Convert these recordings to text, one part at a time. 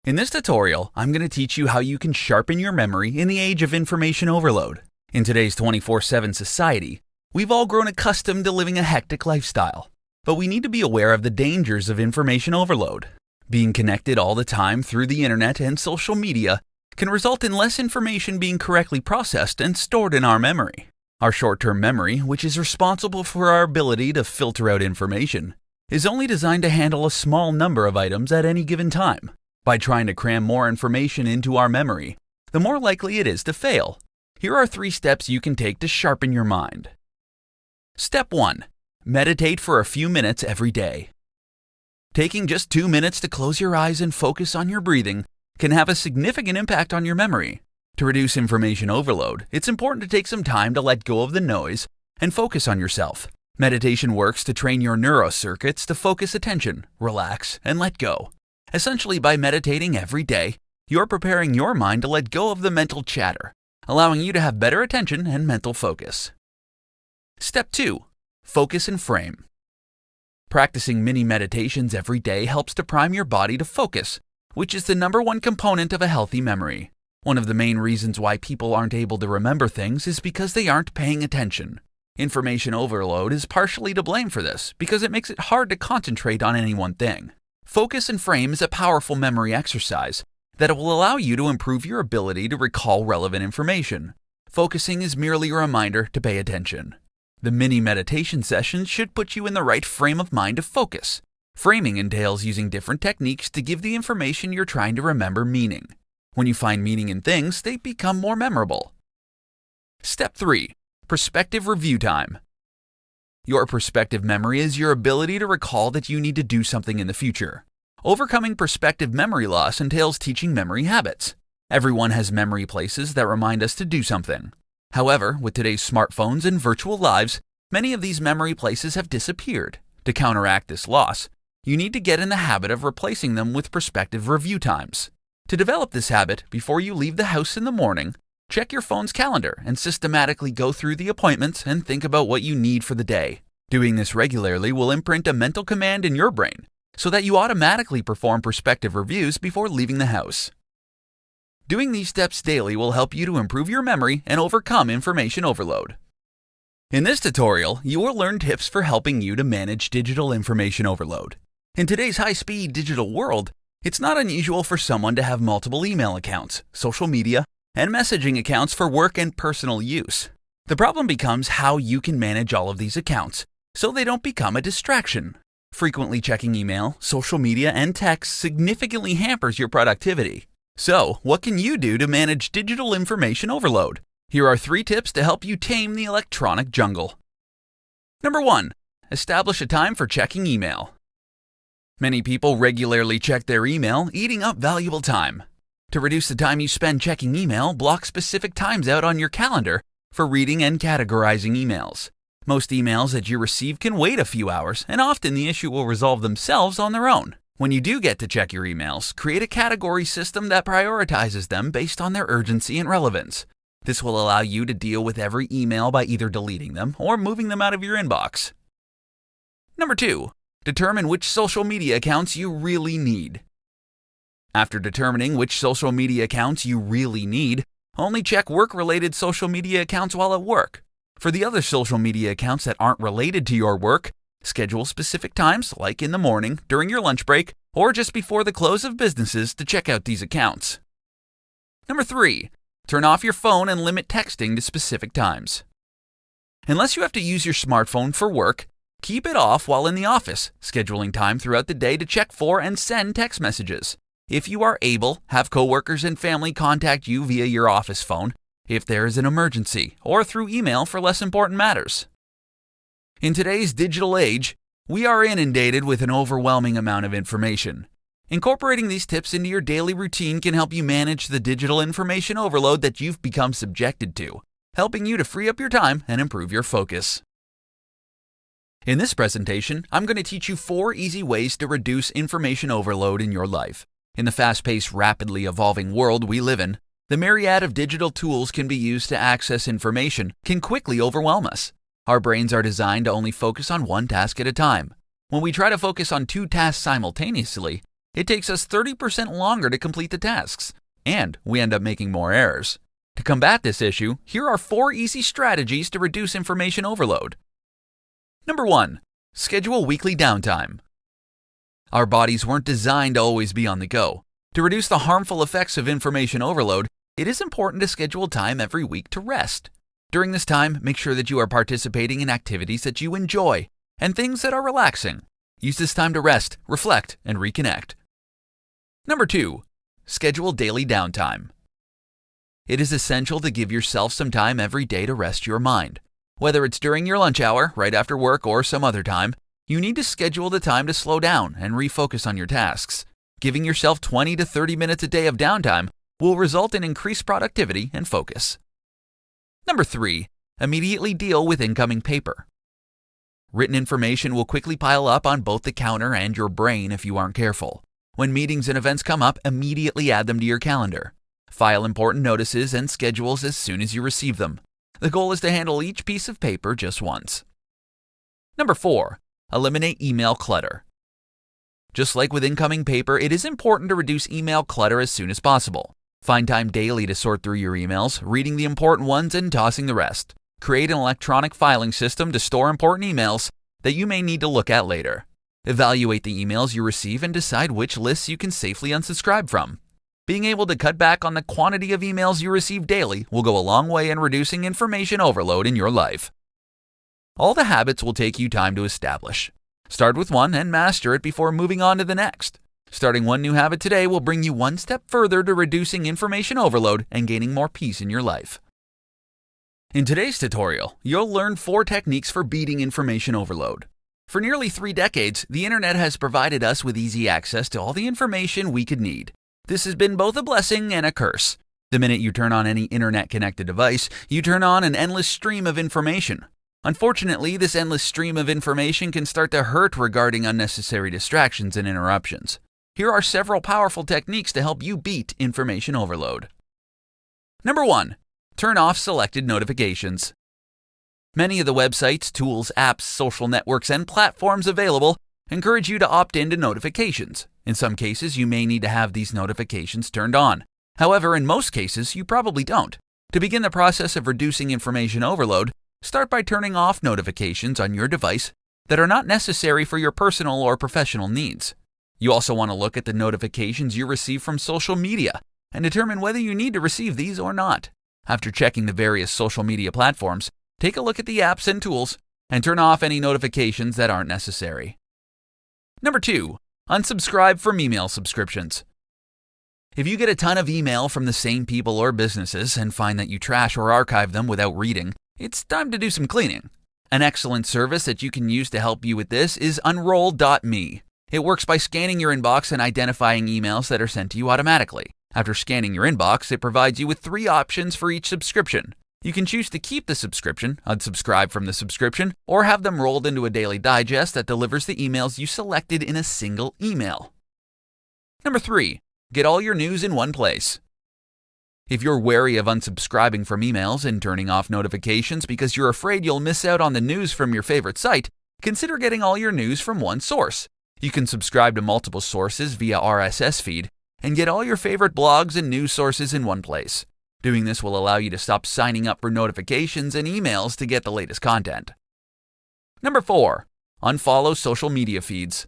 In this tutorial, I'm going to teach you how you can sharpen your memory in the age of information overload. In today's 24/7 society, we've all grown accustomed to living a hectic lifestyle, but we need to be aware of the dangers of information overload. Being connected all the time through the internet and social media can result in less information being correctly processed and stored in our memory. Our short-term memory, which is responsible for our ability to filter out information, is only designed to handle a small number of items at any given time. By trying to cram more information into our memory, the more likely it is to fail. Here are 3 steps you can take to sharpen your mind. Step 1. Meditate for a few minutes every day. Taking just 2 minutes to close your eyes and focus on your breathing can have a significant impact on your memory. To reduce information overload, it's important to take some time to let go of the noise and focus on yourself. Meditation works to train your neurocircuits to focus attention, relax, and let go. Essentially, by meditating every day, you're preparing your mind to let go of the mental chatter, allowing you to have better attention and mental focus. Step 2. Focus and frame. Practicing mini meditations every day helps to prime your body to focus, which is the #1 component of a healthy memory. One of the main reasons why people aren't able to remember things is because they aren't paying attention. Information overload is partially to blame for this because it makes it hard to concentrate on any one thing. Focus and frame is a powerful memory exercise that will allow you to improve your ability to recall relevant information. Focusing is merely a reminder to pay attention. The mini meditation sessions should put you in the right frame of mind to focus. Framing entails using different techniques to give the information you're trying to remember meaning. When you find meaning in things, they become more memorable. Step 3. Perspective review time. Your perspective memory is your ability to recall that you need to do something in the future. Overcoming perspective memory loss entails teaching memory habits. Everyone has memory places that remind us to do something. However, with today's smartphones and virtual lives, many of these memory places have disappeared. To counteract this loss, you need to get in the habit of replacing them with perspective review times. To develop this habit, before you leave the house in the morning, check your phone's calendar and systematically go through the appointments and think about what you need for the day. Doing this regularly will imprint a mental command in your brain so that you automatically perform perspective reviews before leaving the house. Doing these steps daily will help you to improve your memory and overcome information overload. In this tutorial, you will learn tips for helping you to manage digital information overload. In today's high-speed digital world, it's not unusual for someone to have multiple email accounts, social media, and messaging accounts for work and personal use. The problem becomes how you can manage all of these accounts so they don't become a distraction. Frequently checking email, social media, and text significantly hampers your productivity. So, what can you do to manage digital information overload? Here are 3 tips to help you tame the electronic jungle. Number 1. Establish a time for checking email. Many people regularly check their email, eating up valuable time. To reduce the time you spend checking email, block specific times out on your calendar for reading and categorizing emails. Most emails that you receive can wait a few hours, and often the issue will resolve themselves on their own. When you do get to check your emails, create a category system that prioritizes them based on their urgency and relevance. This will allow you to deal with every email by either deleting them or moving them out of your inbox. Number 2. Determine which social media accounts you really need. After determining which social media accounts you really need, only check work-related social media accounts while at work. For the other social media accounts that aren't related to your work, schedule specific times, like in the morning, during your lunch break, or just before the close of businesses to check out these accounts. Number 3. Turn off your phone and limit texting to specific times. Unless you have to use your smartphone for work, keep it off while in the office, scheduling time throughout the day to check for and send text messages. If you are able, have coworkers and family contact you via your office phone if there is an emergency, or through email for less important matters. In today's digital age, we are inundated with an overwhelming amount of information. Incorporating these tips into your daily routine can help you manage the digital information overload that you've become subjected to, helping you to free up your time and improve your focus. In this presentation, I'm going to teach you 4 easy ways to reduce information overload in your life. In the fast-paced, rapidly evolving world we live in, the myriad of digital tools can be used to access information can quickly overwhelm us. Our brains are designed to only focus on one task at a time. When we try to focus on 2 tasks simultaneously, it takes us 30% longer to complete the tasks, and we end up making more errors. To combat this issue, here are 4 easy strategies to reduce information overload. Number 1. Schedule weekly downtime. Our bodies weren't designed to always be on the go. To reduce the harmful effects of information overload, it is important to schedule time every week to rest. During this time, make sure that you are participating in activities that you enjoy and things that are relaxing. Use this time to rest, reflect, and reconnect. Number 2. Schedule daily downtime. It is essential to give yourself some time every day to rest your mind. Whether it's during your lunch hour, right after work, or some other time, you need to schedule the time to slow down and refocus on your tasks. Giving yourself 20 to 30 minutes a day of downtime will result in increased productivity and focus. Number 3. Immediately deal with incoming paper. Written information will quickly pile up on both the counter and your brain if you aren't careful. When meetings and events come up, immediately add them to your calendar. File important notices and schedules as soon as you receive them. The goal is to handle each piece of paper just once. Number 4. Eliminate email clutter. Just like with incoming paper, it is important to reduce email clutter as soon as possible. Find time daily to sort through your emails, reading the important ones and tossing the rest. Create an electronic filing system to store important emails that you may need to look at later. Evaluate the emails you receive and decide which lists you can safely unsubscribe from. Being able to cut back on the quantity of emails you receive daily will go a long way in reducing information overload in your life. All the habits will take you time to establish. Start with one and master it before moving on to the next. Starting one new habit today will bring you one step further to reducing information overload and gaining more peace in your life. In today's tutorial, you'll learn 4 techniques for beating information overload. For nearly 3 decades, the internet has provided us with easy access to all the information we could need. This has been both a blessing and a curse. The minute you turn on any internet-connected device, you turn on an endless stream of information. Unfortunately, this endless stream of information can start to hurt regarding unnecessary distractions and interruptions. Here are several powerful techniques to help you beat information overload. Number 1. Turn off selected notifications. Many of the websites, tools, apps, social networks, and platforms available encourage you to opt into notifications. In some cases, you may need to have these notifications turned on. However, in most cases, you probably don't. To begin the process of reducing information overload, start by turning off notifications on your device that are not necessary for your personal or professional needs. You also want to look at the notifications you receive from social media and determine whether you need to receive these or not. After checking the various social media platforms, take a look at the apps and tools and turn off any notifications that aren't necessary. Number 2. Unsubscribe from email subscriptions. If you get a ton of email from the same people or businesses and find that you trash or archive them without reading, it's time to do some cleaning. An excellent service that you can use to help you with this is Unroll.me. It works by scanning your inbox and identifying emails that are sent to you automatically. After scanning your inbox, it provides you with 3 options for each subscription. You can choose to keep the subscription, unsubscribe from the subscription, or have them rolled into a daily digest that delivers the emails you selected in a single email. Number 3. Get all your news in one place. If you're wary of unsubscribing from emails and turning off notifications because you're afraid you'll miss out on the news from your favorite site, consider getting all your news from one source. You can subscribe to multiple sources via RSS feed and get all your favorite blogs and news sources in one place. Doing this will allow you to stop signing up for notifications and emails to get the latest content. Number 4. Unfollow social media feeds.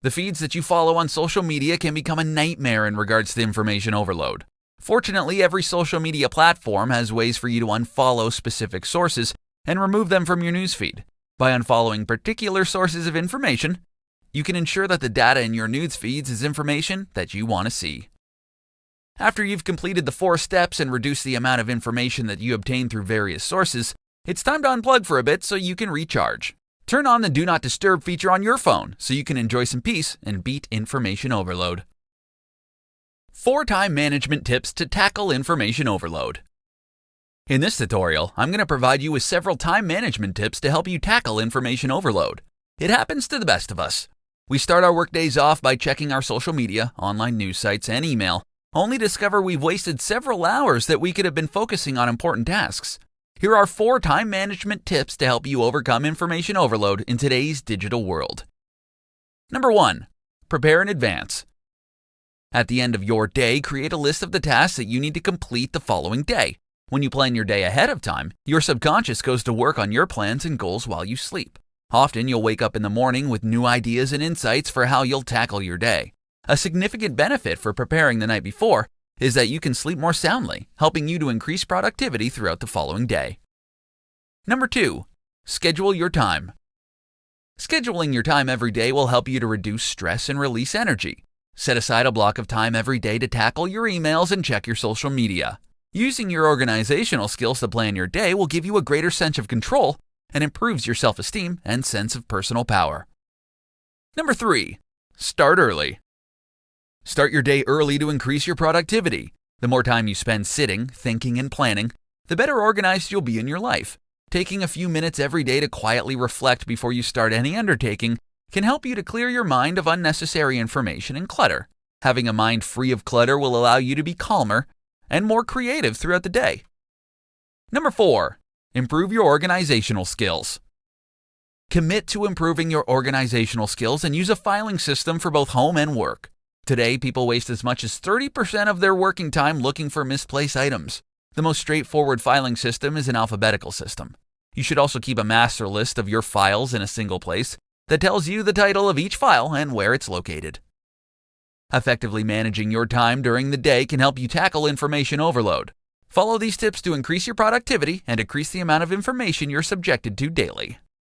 The feeds that you follow on social media can become a nightmare in regards to information overload. Fortunately, every social media platform has ways for you to unfollow specific sources and remove them from your newsfeed. By unfollowing particular sources of information, you can ensure that the data in your news feeds is information that you want to see. After you've completed the 4 steps and reduced the amount of information that you obtain through various sources, it's time to unplug for a bit so you can recharge. Turn on the Do Not Disturb feature on your phone so you can enjoy some peace and beat information overload. 4 time management tips to tackle information overload. In this tutorial, I'm going to provide you with several time management tips to help you tackle information overload. It happens to the best of us. We start our workdays off by checking our social media, online news sites, and email, only to discover we've wasted several hours that we could have been focusing on important tasks. Here are 4 time management tips to help you overcome information overload in today's digital world. Number 1. prepare in advance. At the end of your day, create a list of the tasks that you need to complete the following day. When you plan your day ahead of time, your subconscious goes to work on your plans and goals while you sleep. Often, you'll wake up in the morning with new ideas and insights for how you'll tackle your day. A significant benefit for preparing the night before is that you can sleep more soundly, helping you to increase productivity throughout the following day. Number 2. Schedule your time. Scheduling your time every day will help you to reduce stress and release energy. Set aside a block of time every day to tackle your emails and check your social media. Using your organizational skills to plan your day will give you a greater sense of control and improves your self-esteem and sense of personal power. Number 3. Start early. Start your day early to increase your productivity. The more time you spend sitting, thinking, and planning, the better organized you'll be in your life. Taking a few minutes every day to quietly reflect before you start any undertaking can help you to clear your mind of unnecessary information and clutter. Having a mind free of clutter will allow you to be calmer and more creative throughout the day. Number 4. Improve your organizational skills. Commit to improving your organizational skills and use a filing system for both home and work. Today, people waste as much as 30% of their working time looking for misplaced items. The most straightforward filing system is an alphabetical system. You should also keep a master list of your files in a single place that tells you the title of each file and where it's located. Effectively managing your time during the day can help you tackle information overload. Follow these tips to increase your productivity and decrease the amount of information you're subjected to daily.